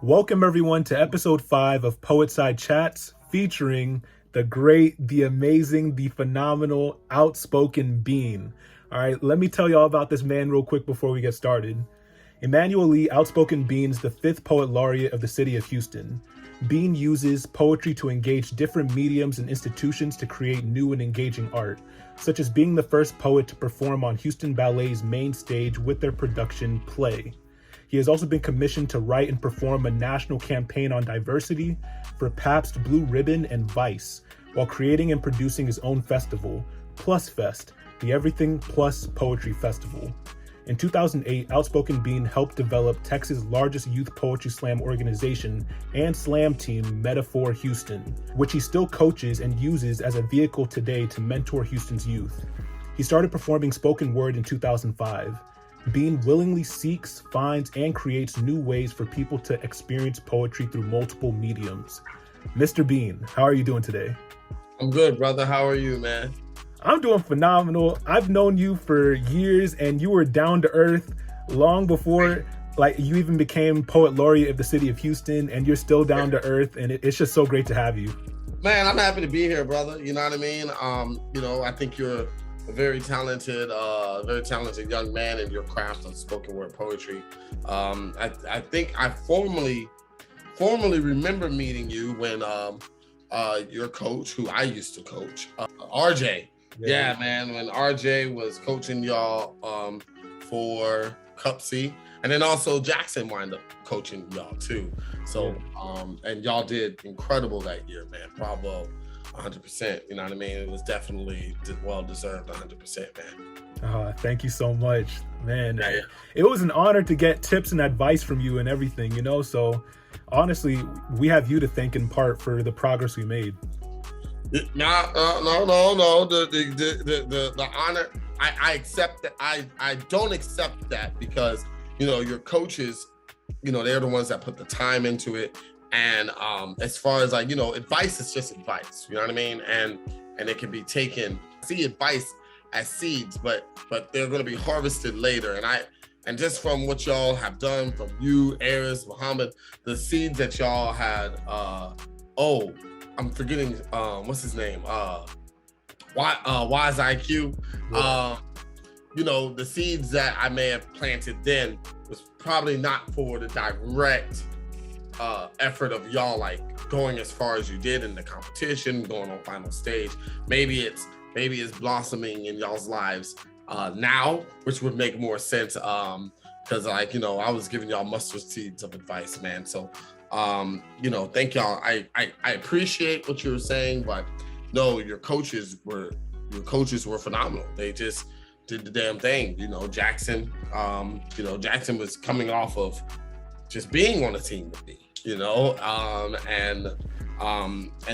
Welcome everyone to episode 5 of Poetside Chats featuring the great, the amazing, the phenomenal Outspoken Bean. All right, let me tell you all about this man real quick before we get started. Emmanuel Lee Outspoken Bean is the 5th Poet Laureate of the city of Houston. Bean uses poetry to engage different mediums and institutions to create new and engaging art, such as being the first poet to perform on Houston Ballet's main stage with their production Play. He has also been commissioned to write and perform a national campaign on diversity for Pabst Blue Ribbon and Vice, while creating and producing his own festival, Plus Fest, the Everything Plus Poetry Festival. In 2008, Outspoken Bean helped develop Texas' largest youth poetry slam organization and slam team, Metaphor Houston, which he still coaches and uses as a vehicle today to mentor Houston's youth. He started performing spoken word in 2005. Bean willingly seeks, finds, and creates new ways for people to experience poetry through multiple mediums. Mr. Bean, how are you doing today? I'm good, brother. How are you, man? I'm doing phenomenal. I've known you for years, and you were down to earth long before you even became Poet Laureate of the city of Houston, and you're still down to earth, and it's just so great to have you. Man, I'm happy to be here, brother. You know what I mean? I think you're a very talented young man in your craft of spoken word poetry. I think I formally remember meeting you when your coach, who I used to coach, RJ. Yeah, man, when RJ was coaching y'all for Cup C, and then also Jackson wound up coaching y'all too. So, and y'all did incredible that year, man. Bravo. 100%, you know what I mean? It was definitely well-deserved, 100%, man. Thank you so much, man. Yeah. It was an honor to get tips and advice from you and everything, so honestly, we have you to thank in part for the progress we made. No. The honor, I accept that. I don't accept that because, your coaches, they're the ones that put the time into it. And as far as advice is just advice, you know what I mean? And it can be taken, see advice as seeds, but they're going to be harvested later. And just from what y'all have done, from you, Aris, Muhammad, the seeds that y'all had, I'm forgetting, what's his name? Wise IQ. The seeds that I may have planted then was probably not for the direct effort of y'all going as far as you did in the competition, going on final stage. Maybe it's blossoming in y'all's lives now, which would make more sense because I was giving y'all mustard seeds of advice, man. So thank y'all. I appreciate what you were saying, but no, your coaches were phenomenal. They just did the damn thing. Jackson was coming off of just being on a team with me, and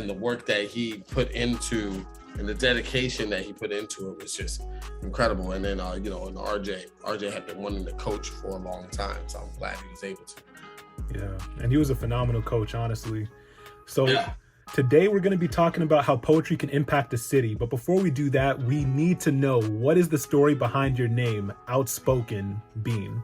the work that he put into and the dedication that he put into it was just incredible. And then, and RJ had been wanting to coach for a long time, so I'm glad he was able to. Yeah, and he was a phenomenal coach, honestly. So today we're going to be talking about how poetry can impact the city. But before we do that, we need to know, what is the story behind your name, Outspoken Bean?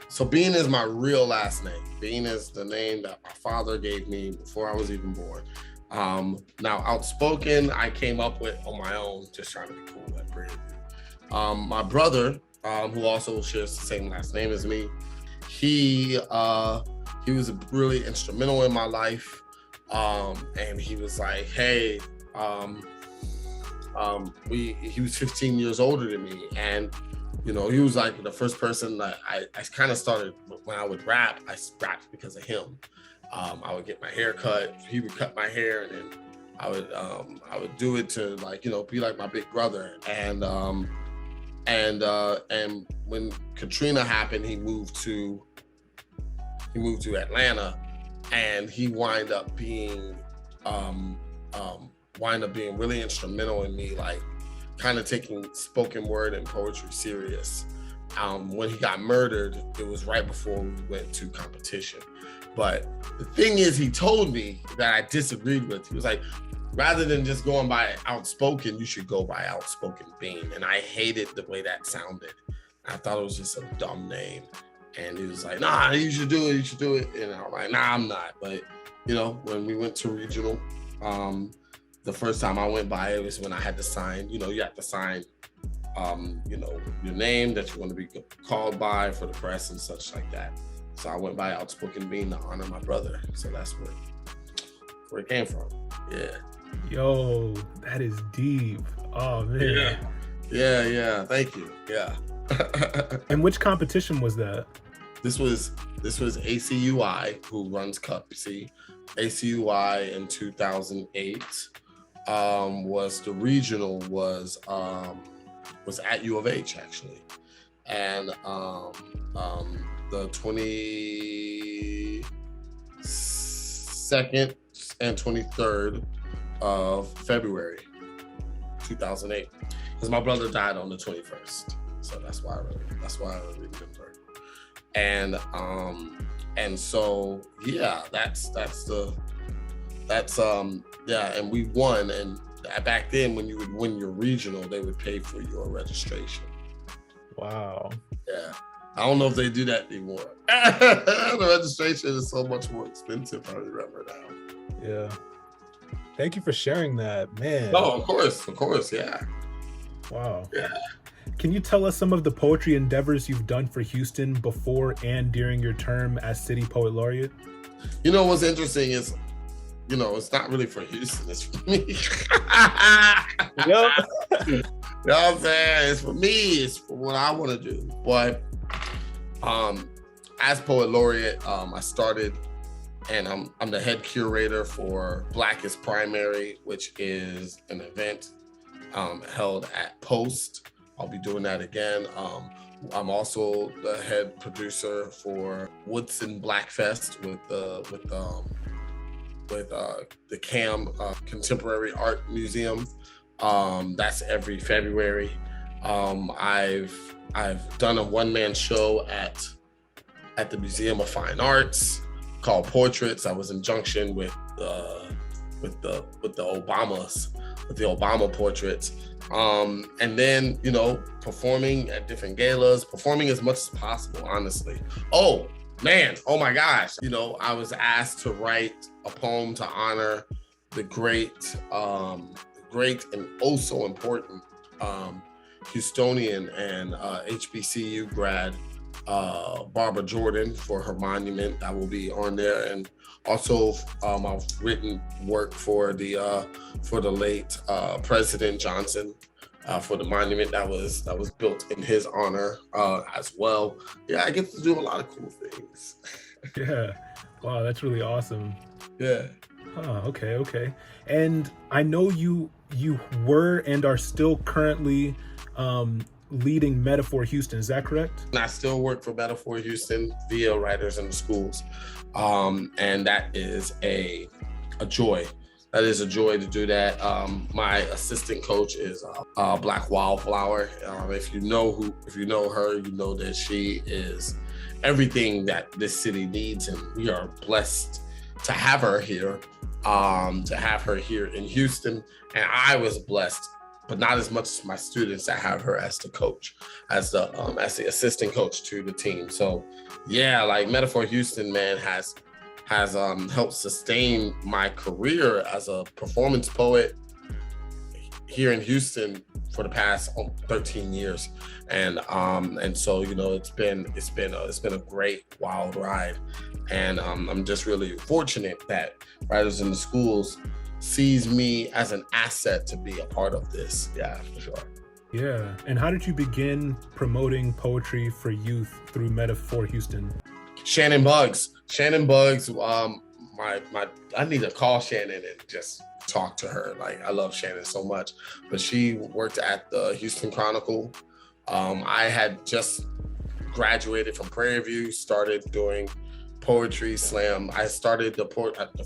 So Bean is my real last name. Bean is the name that my father gave me before I was even born. Now, Outspoken, I came up with on my own, just trying to be cool at Brandon. My brother, who also shares the same last name as me, he was really instrumental in my life. And he was like, hey, he was 15 years older than me. And he was like the first person that I kind of started when I would rap. I rapped because of him. I would get my hair cut. He would cut my hair, and then I would do it to be like my big brother. And when Katrina happened, he moved to Atlanta, and he wind up being really instrumental in me, kind of taking spoken word and poetry serious. When he got murdered, it was right before we went to competition. But the thing is, he told me that I disagreed with. He was like, rather than just going by Outspoken, you should go by Outspoken Bean. And I hated the way that sounded. I thought it was just a dumb name. And he was like, nah, you should do it. And I'm like, nah, I'm not. But, you know, when we went to regional, the first time I went by, it was when I had to sign, you know, you have to sign, you know, your name that you want to be called by for the press and such like that. So I went by Outspoken Bean to honor my brother. So that's where it came from. Yeah. Yo, that is deep. Oh man. Yeah. Thank you. Yeah. And which competition was that? This was ACUI, who runs Cup C. ACUI in 2008 was the regional was at U of H actually, and the 22nd and 23rd of February 2008, because my brother died on the 21st, so that's why I remember. And so yeah, and we won. And back then, when you would win your regional, they would pay for your registration. Wow. Yeah. I don't know if they do that anymore. The registration is so much more expensive, I remember now. Yeah. Thank you for sharing that, man. Oh, of course, yeah. Wow. Yeah. Can you tell us some of the poetry endeavors you've done for Houston before and during your term as City Poet Laureate? You know, what's interesting is, you know, it's not really for Houston, it's for me. Yep. You know what I'm saying? It's for me, it's for what I want to do. But as Poet Laureate, I started, and I'm the head curator for Black is Primary, which is an event held at Post. I'll be doing that again. I'm also the head producer for Woodson Black Fest with the CAM Contemporary Art Museum. That's every February. I've done a one-man show at the Museum of Fine Arts called Portraits. I was in junction with the Obama portraits. And then, you know, performing at different galas, performing as much as possible, honestly. Oh my gosh. You know, I was asked to write a poem to honor the great and oh so important Houstonian and HBCU grad, Barbara Jordan, for her monument that will be on there. And also, I've written work for the late President Johnson, for the monument that was built in his honor as well. Yeah, I get to do a lot of cool things. Yeah. Wow, that's really awesome. Yeah. Oh, okay. And I know you were and are still currently leading Metaphor Houston, is that correct? I still work for Metaphor Houston via Writers in the Schools. And that is a joy. That is a joy to do that. My assistant coach is Black Wildflower. If you know her, you know that she is everything that this city needs, and we are blessed to have her here. In Houston, and I was blessed, but not as much as my students, that have her as the coach, as the assistant coach to the team. So yeah, like Metaphor Houston, man, has helped sustain my career as a performance poet here in Houston for the past 13 years. And so, you know, it's been a great wild ride. And I'm just really fortunate that Writers in the Schools sees me as an asset to be a part of this. Yeah, for sure. Yeah. And how did you begin promoting poetry for youth through Metaphor Houston? Shannon Bugs. I need to call Shannon and just talk to her. Like, I love Shannon so much. But she worked at the Houston Chronicle. I had just graduated from Prairie View, started doing poetry slam. I started the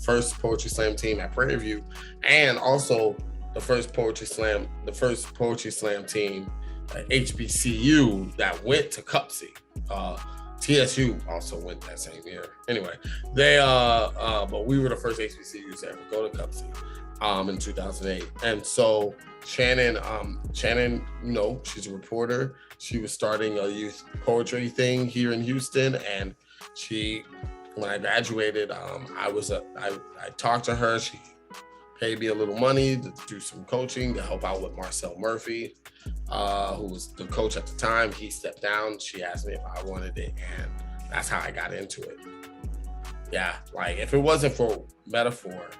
first poetry slam team at Prairie View, and also the first poetry slam team at HBCU that went to Cup C. TSU also went that same year. Anyway, but we were the first HBCUs to ever go to Cup C. in 2008. And so Shannon, you know, she's a reporter. She was starting a youth poetry thing here in Houston, and when I graduated, I talked to her. She paid me a little money to do some coaching to help out with Marcel Murphy, who was the coach at the time. He stepped down. She asked me if I wanted it, and that's how I got into it. Yeah, like if it wasn't for Metaphor,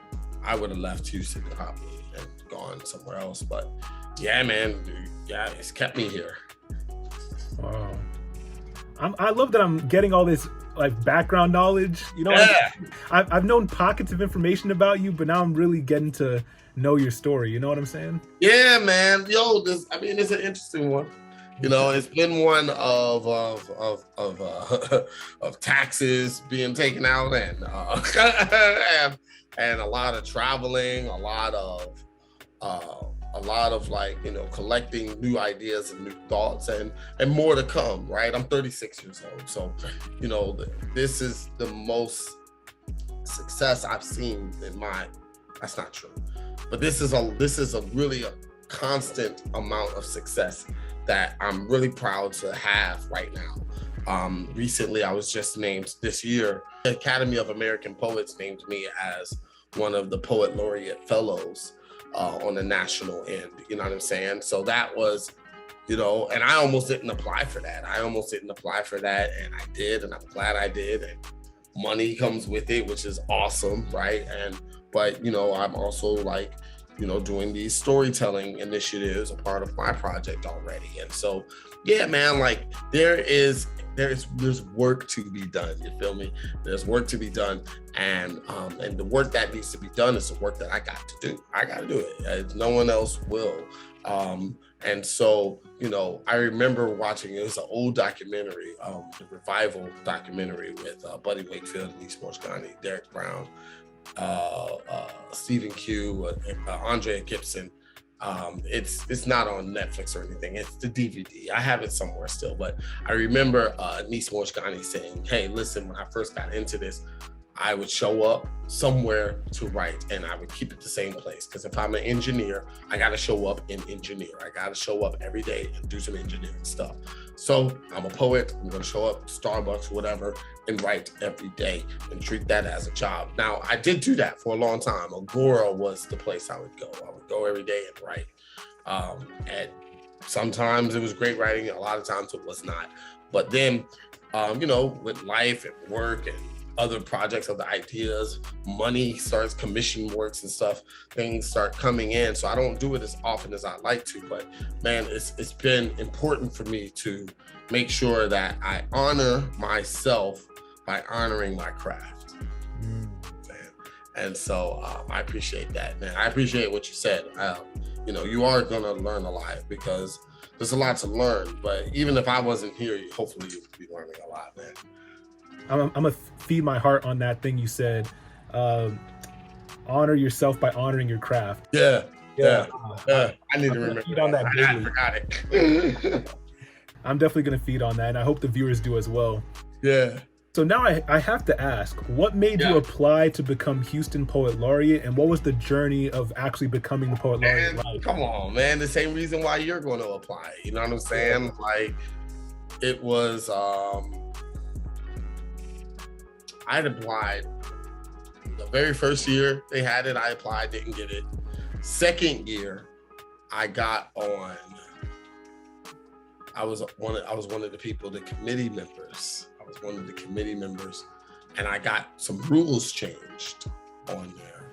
I would have left Houston probably and gone somewhere else. But yeah, man, yeah, it's kept me here. Wow. I love that I'm getting all this like background knowledge. You know, Yeah. I've known pockets of information about you, but now I'm really getting to know your story. You know what I'm saying? Yeah, man. Yo, it's an interesting one. You know, it's been one of taxes being taken out and and a lot of traveling, a lot of like, you know, collecting new ideas and new thoughts and more to come, right? I'm 36 years old. So, you know, this is the most success I've seen that's not true. But this is really a constant amount of success that I'm really proud to have right now. Recently, I was just named this year, the Academy of American Poets named me as one of the Poet Laureate Fellows on the national end, you know what I'm saying? So that was, you know, and I almost didn't apply for that. And I did, and I'm glad I did. And money comes with it, which is awesome, right? But, you know, I'm also like, you know, doing these storytelling initiatives, a part of my project already. And so, yeah, man, like there's work to be done. You feel me? There's work to be done. And the work that needs to be done is the work that I got to do. I got to do it. No one else will. And so, you know, I remember watching, it was an old documentary, a revival documentary with Buddy Wakefield and East Morshgani, Derek Brown, Stephen Q, Andrea Gibson. It's not on Netflix or anything. It's the DVD. I have it somewhere still, but I remember Nis Morshgani saying, hey, listen, when I first got into this, I would show up somewhere to write and I would keep it the same place. Because if I'm an engineer, I got to show up and engineer. I got to show up every day and do some engineering stuff. So I'm a poet. I'm going to show up, Starbucks, whatever, and write every day and treat that as a job. Now, I did do that for a long time. Agora was the place I would go. I would go every day and write. And sometimes it was great writing. A lot of times it was not. But then, you know, with life and work and other projects, other ideas, money starts, commission works and stuff, things start coming in. So I don't do it as often as I'd like to, but man, it's been important for me to make sure that I honor myself by honoring my craft. And so I appreciate that, man. I appreciate what you said. You know, you are gonna learn a lot because there's a lot to learn, but even if I wasn't here, hopefully you'd be learning a lot, man. I'm gonna feed my heart on that thing you said. Honor yourself by honoring your craft. Yeah. I need to remember feed on that. I forgot it. I'm definitely gonna feed on that, and I hope the viewers do as well. Yeah. So now I have to ask, what made you apply to become Houston Poet Laureate, and what was the journey of actually becoming the Poet Laureate like? Come on, man. The same reason why you're going to apply. You know what I'm saying? Like, it was. I had applied the very first year they had it. I applied, didn't get it. Second year, I got on. I was one of the people, the committee members. I was one of the committee members, and I got some rules changed on there.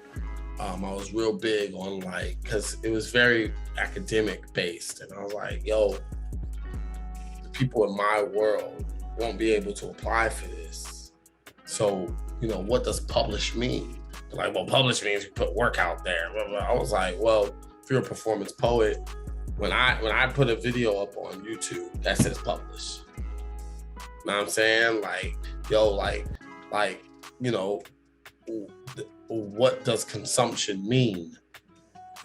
I was real big on like, because it was very academic based, and I was like, yo, the people in my world won't be able to apply for this. So, you know, what does publish mean? They're like, well, publish means you put work out there. I was like, well, if you're a performance poet, when I put a video up on YouTube, that says publish. You know what I'm saying? Like, yo, like, you know, what does consumption mean?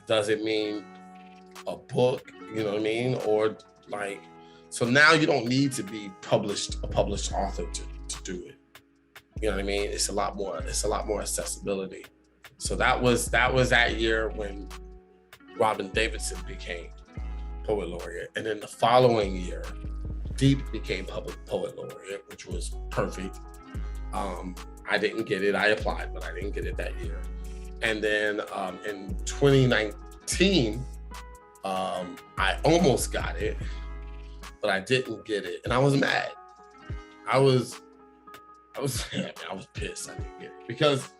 Does it mean a book? You know what I mean? Or like, so now you don't need to be a published author to do it. You know what I mean? It's a lot more accessibility. So that was that year when Robin Davidson became Poet Laureate. And then the following year, Deep became Public Poet Laureate, which was perfect. I didn't get it. I applied, but I didn't get it that year. And then in 2019, I almost got it, but I didn't get it. And I was mad. I was pissed I didn't get it because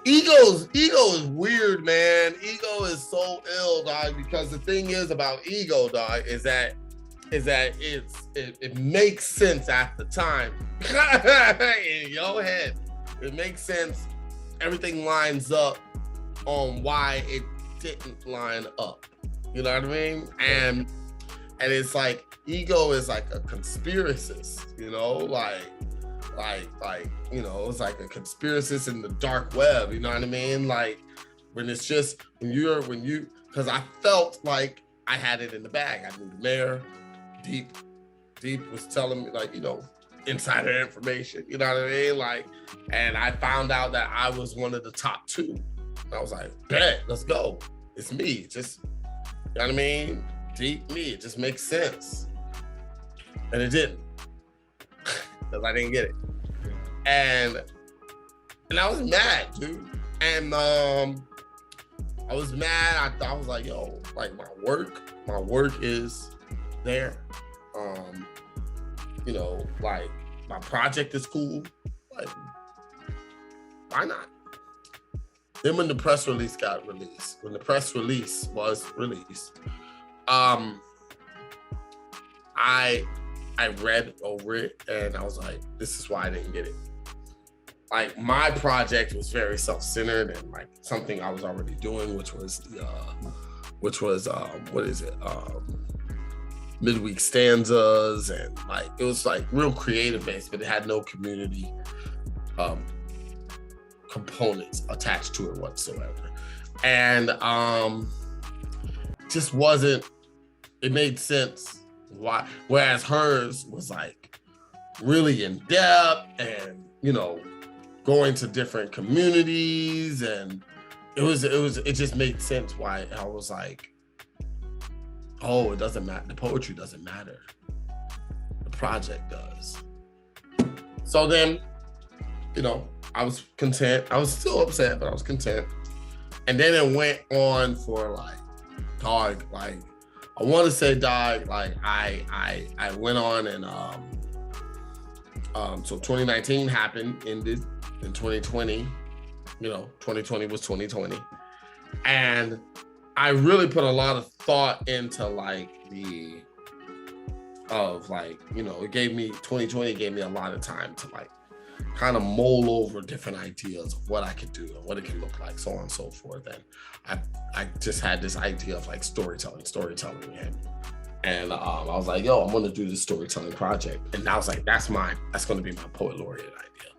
ego is weird, man. Ego is so ill, dog, because the thing is about ego, dog, is that it makes sense at the time. In your head, it makes sense. Everything lines up on why it didn't line up. You know what I mean? And it's like ego is like a conspiracist, you know, like you know, it's like a conspiracist in the dark web. You know what I mean? Like when it's just when you because I felt like I had it in the bag. I knew the mayor. Deep was telling me, like, you know, insider information, you know what I mean? Like, and I found out that I was one of the top 2. And I was like, bet, let's go. It's me. Just, you know what I mean? Deep me. It just makes sense. And it didn't. Because I didn't get it. And I was mad, dude. And I was mad. I was like, yo, like my work is there. You know, like my project is cool. Like, why not? Then when the press release got released, when the press release was released, I read over it and I was like, this is why I didn't get it. Like my project was very self-centered and like something I was already doing, which was midweek stanzas, and like it was like real creative based, but it had no community components attached to it whatsoever. And just wasn't, it made sense why, whereas hers was like really in depth and, you know, going to different communities, and it just made sense why I was like, oh, it doesn't matter. The poetry doesn't matter. The project does. So then, you know, I was content. I was still upset, but I was content. And then it went on for like, dog, like, I want to say, dog, like I went on and so 2019 happened, ended in 2020. You know, 2020 was 2020. And I really put a lot of thought into like you know, it gave me, 2020 gave me a lot of time to like kind of mull over different ideas of what I could do and what it can look like, so on and so forth. And I just had this idea of like storytelling. And I was like, yo, I'm gonna do this storytelling project. And I was like, that's gonna be my Poet Laureate idea.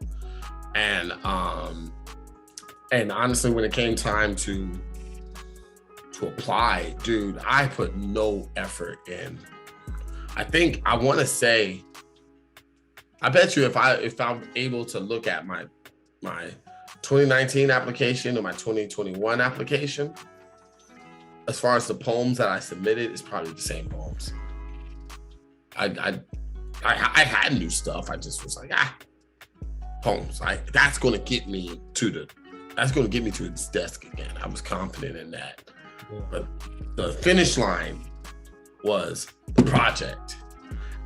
And honestly, when it came time to apply, dude, I put no effort in. I think I want to say, I bet you if I'm able to look at my 2019 application or my 2021 application, as far as the poems that I submitted, it's probably the same poems. I had new stuff. I just was like, poems. Like that's gonna get me to its desk again. I was confident in that. But the finish line was the project.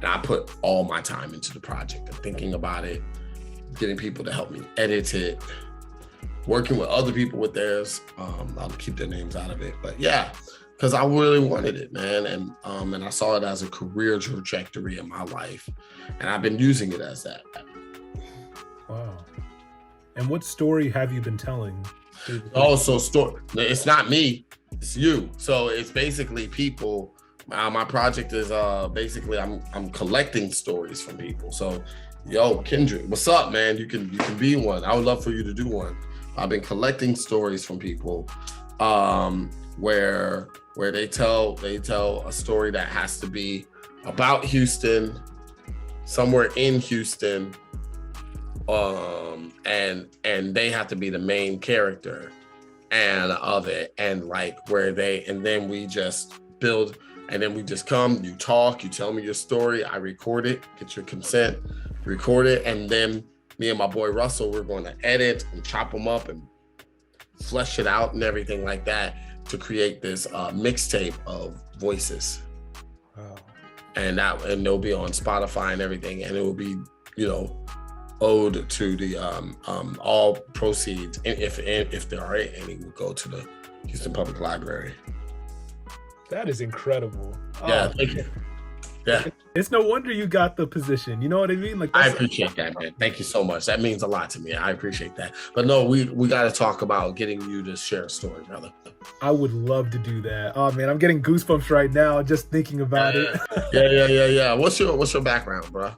And I put all my time into the project and thinking about it, getting people to help me edit it, working with other people with theirs. I'll keep their names out of it. But yeah, because I really wanted it, man. And I saw it as a career trajectory in my life. And I've been using it as that. Wow. And what story have you been telling? Story. It's not me. It's you. So it's basically people. My project is basically I'm collecting stories from people. So, yo, Kendrick, what's up, man? You can be one. I would love for you to do one. I've been collecting stories from people, where they tell a story that has to be about Houston, somewhere in Houston, and they have to be the main character and of it, and like and then we just build, and then we just come, you talk, you tell me your story, I record it, get your consent, record it, and then me and my boy Russell, we're going to edit and chop them up and flesh it out and everything like that to create this mixtape of voices. Wow. And they'll be on Spotify and everything, and it will be, owed to the all proceeds, and if there are any, will go to the Houston Public Library. That is incredible. Yeah, thank you. Yeah, it's no wonder you got the position. You know what I mean? Like, I appreciate that, man. Thank you so much. That means a lot to me. I appreciate that. But no, we got to talk about getting you to share a story, brother. I would love to do that. Oh man, I'm getting goosebumps right now just thinking about it. Yeah. What's your background, bro?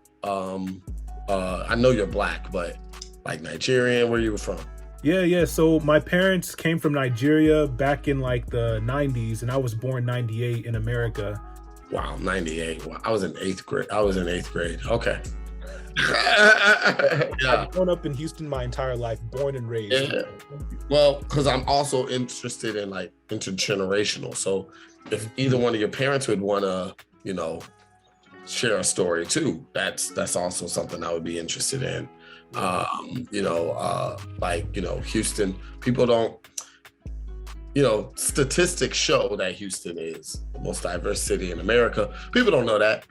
I know you're Black, but like Nigerian, where you were from? Yeah. So my parents came from Nigeria back in like the 90s, and I was born 98 in America. Wow, 98. Wow, I was in eighth grade. Okay. I've grown up in Houston my entire life, born and raised. Yeah. Well, because I'm also interested in like intergenerational. So if either one of your parents would want to, share a story too, that's also something I would be interested in. Houston, people don't, statistics show that Houston is the most diverse city in America. People don't know that.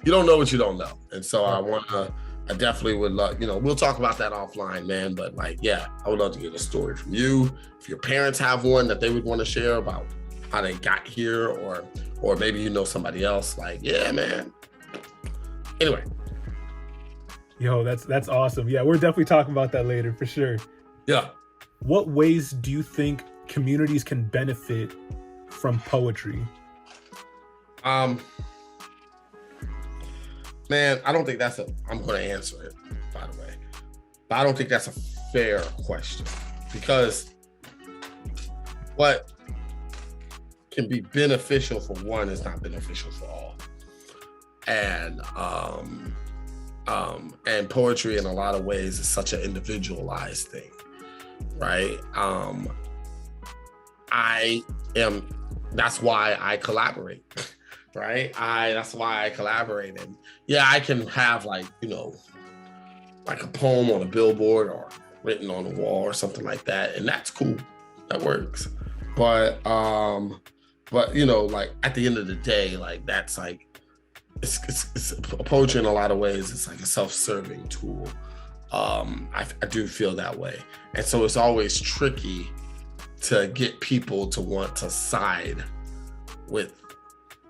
You don't know what you don't know. And so I definitely would love, we'll talk about that offline, man. But like, yeah, I would love to get a story from you. If your parents have one that they would want to share about how they got here, or maybe somebody else, like, yeah, man. Anyway. Yo, that's awesome. Yeah, we're definitely talking about that later for sure. Yeah. What ways do you think communities can benefit from poetry? Man, I don't think I'm going to answer it, by the way. But I don't think that's a fair question, because what can be beneficial for one is not beneficial for all. And poetry in a lot of ways is such an individualized thing, right? That's why I collaborate. Right? That's why I collaborate. And yeah, I can have like a poem on a billboard or written on a wall or something like that. And that's cool. That works. But like at the end of the day, like that's like, it's poetry in a lot of ways. It's like a self-serving tool. I do feel that way. And so it's always tricky to get people to want to side with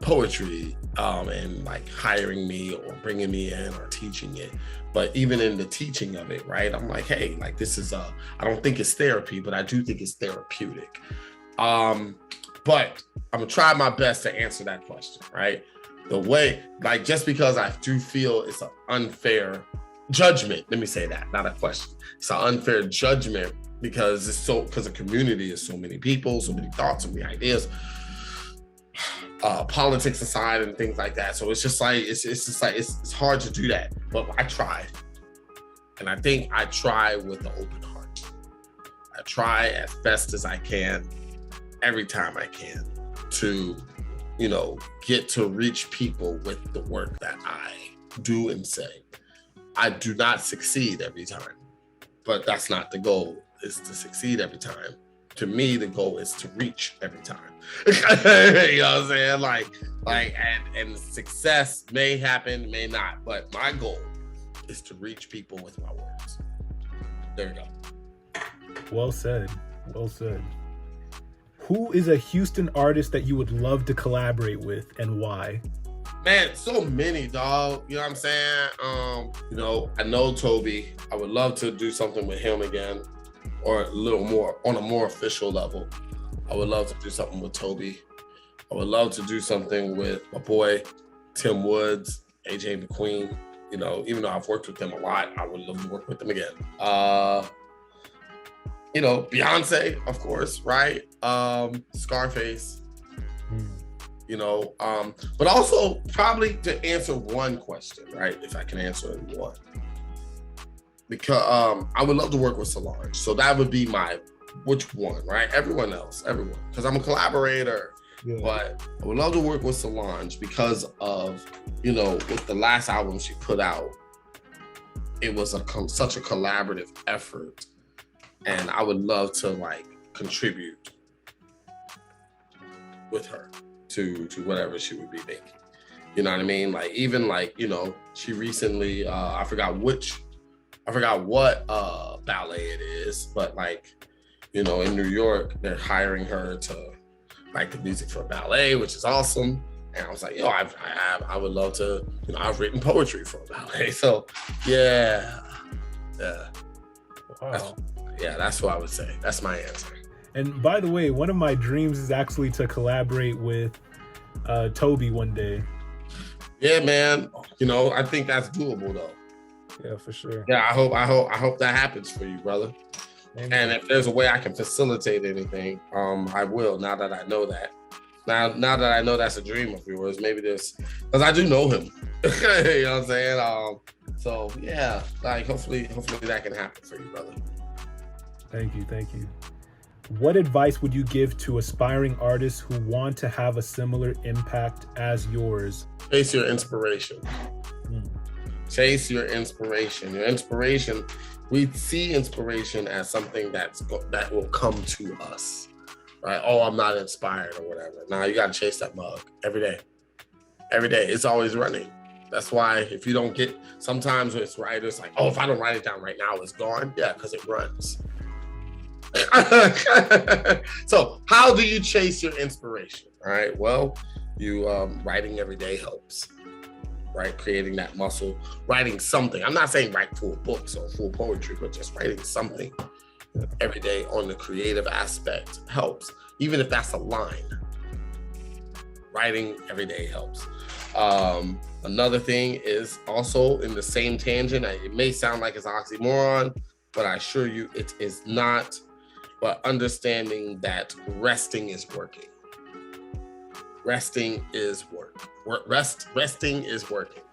poetry and like hiring me or bringing me in or teaching it. But even in the teaching of it, right, I'm like, hey, like this is I don't think it's therapy, but I do think it's therapeutic. But I'm gonna try my best to answer that question, right? The way, like, just because I do feel it's an unfair judgment, let me say that, not a question. It's an unfair judgment because the community is so many people, so many thoughts, so many ideas, politics aside and things like that. So it's just like, it's hard to do that, but I tried. And I think I try with an open heart. I try as best as I can, every time I can, to, get to reach people with the work that I do and say. I do not succeed every time, but that's not the goal, is to succeed every time. To me, the goal is to reach every time. You know what I'm saying? And success may happen, may not, but my goal is to reach people with my words. There you go. Well said. Who is a Houston artist that you would love to collaborate with, and why? Man, so many, dog. You know what I'm saying? I know Toby. I would love to do something with him again, or a little more on a more official level. I would love to do something with Toby. I would love to do something with my boy Tim Woods, AJ McQueen. Even though I've worked with them a lot, I would love to work with them again. Beyonce, of course, right? Scarface, but also probably to answer one question, right? If I can answer it in one, because I would love to work with Solange. So that would be which one, right? Everyone, because I'm a collaborator. Yeah. But I would love to work with Solange because of, with the last album she put out, it was such a collaborative effort, and I would love to contribute with her to whatever she would be making. You know what I mean? She recently, I forgot what ballet it is, but in New York, they're hiring her to write the music for ballet, which is awesome. And I was like, I would love to, I've written poetry for a ballet. So yeah. Wow. That's what I would say. That's my answer. And by the way, one of my dreams is actually to collaborate with Toby one day. Yeah, man. I think that's doable though. Yeah, for sure. Yeah, I hope that happens for you, brother. Amen. And if there's a way I can facilitate anything, I will. Now that I know that. Now that I know that's a dream of yours, maybe because I do know him. You know what I'm saying? So yeah, hopefully that can happen for you, brother. Thank you. What advice would you give to aspiring artists who want to have a similar impact as yours? Chase your inspiration. Chase your inspiration. Your inspiration, we see inspiration as something that will come to us. Right? Oh, I'm not inspired or whatever. Nah, you gotta chase that mug every day. Every day. It's always running. That's why if you don't get, sometimes it's writers like, oh, if I don't write it down right now, it's gone. Yeah, because it runs. So how do you chase your inspiration? All right. Well, you writing every day helps. Right? Creating that muscle, writing something. I'm not saying write full books or full poetry, but just writing something every day on the creative aspect helps. Even if that's a line, writing every day helps. Another thing is also in the same tangent. It may sound like it's an oxymoron, but I assure you it is not. But understanding that resting is working. Resting is resting is working,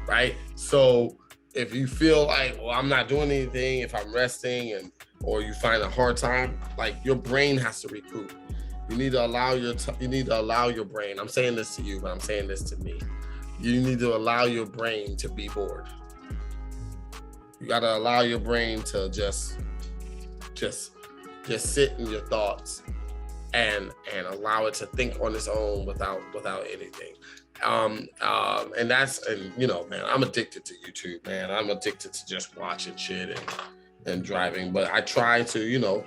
right? So if you feel like, well, I'm not doing anything, if I'm resting or you find a hard time, your brain has to recoup. You need to allow your brain. I'm saying this to you, but I'm saying this to me. You need to allow your brain to be bored. You got to allow your brain to just sit in your thoughts and allow it to think on its own without anything. Man, I'm addicted to YouTube, man. I'm addicted to just watching shit and driving, but I try to,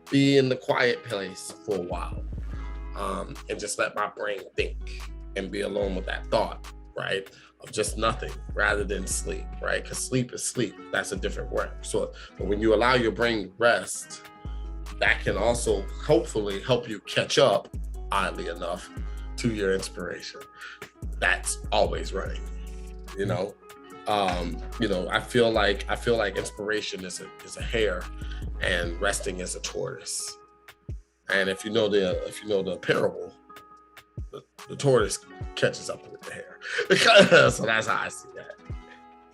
be in the quiet place for a while, and just let my brain think and be alone with that thought, right? Of just nothing rather than sleep, right? Because sleep is sleep. That's a different word. So, but when you allow your brain to rest, that can also hopefully help you catch up, oddly enough, to your inspiration. That's always running, I feel like inspiration is a hare and resting is a tortoise. And if you know the parable, the tortoise catches up with the hare. So that's how I see that.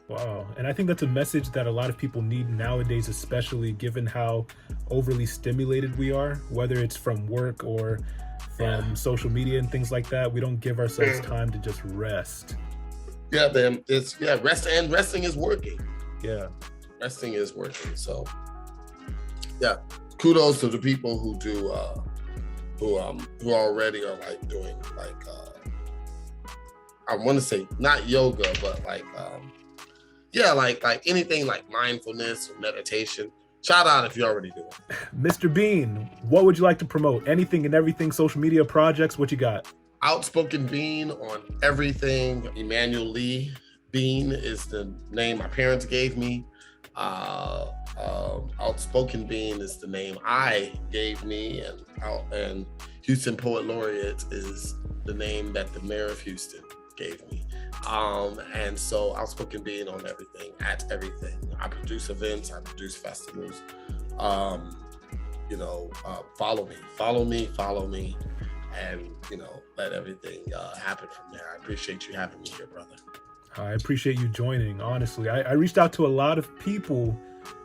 Wow. And I think that's a message that a lot of people need nowadays, especially given how overly stimulated we are, whether it's from work or from social media and things like that. We don't give ourselves time to just rest. Yeah, man. Resting is working. Yeah. Resting is working. So yeah. Kudos to the people who do who already are doing I want to say not yoga, but anything like mindfulness or meditation. Shout out if you already do it. Mr. Bean, what would you like to promote? Anything and everything, social media projects, what you got? Outspoken Bean on everything. Emmanuel Lee Bean is the name my parents gave me. Outspoken Bean is the name I gave me, and Houston Poet Laureate is the name that the mayor of Houston gave me. And so Outspoken Bean on everything, at everything. I produce events, I produce festivals. Follow me, and let everything happen from there. I appreciate you having me here, brother. I appreciate you joining. Honestly, I reached out to a lot of people,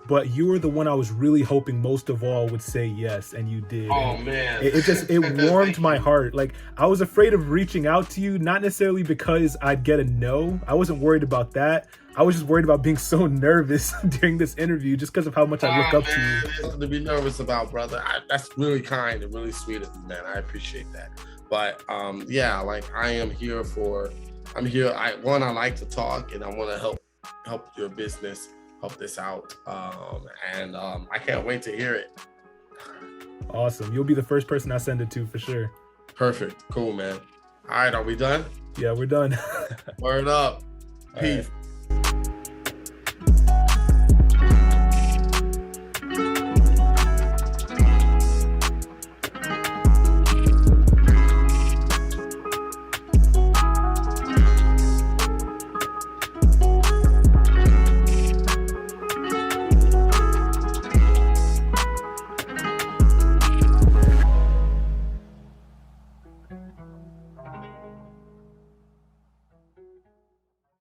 but you were the one I was really hoping most of all would say yes, and you did. Oh And man, it warmed my heart. Like, I was afraid of reaching out to you, not necessarily because I'd get a no. I wasn't worried about that. I was just worried about being so nervous during this interview, just because of how much I look up to you. There's nothing to be nervous about, brother. That's really kind and really sweet of you, man. I appreciate that. But yeah, like I'm here. I like to talk, and I want to help your business, help this out, and I can't wait to hear it. Awesome. You'll be the first person I send it to for sure. Perfect. Cool, man. All right, are we done? Yeah, we're done. Word up. All Peace. right.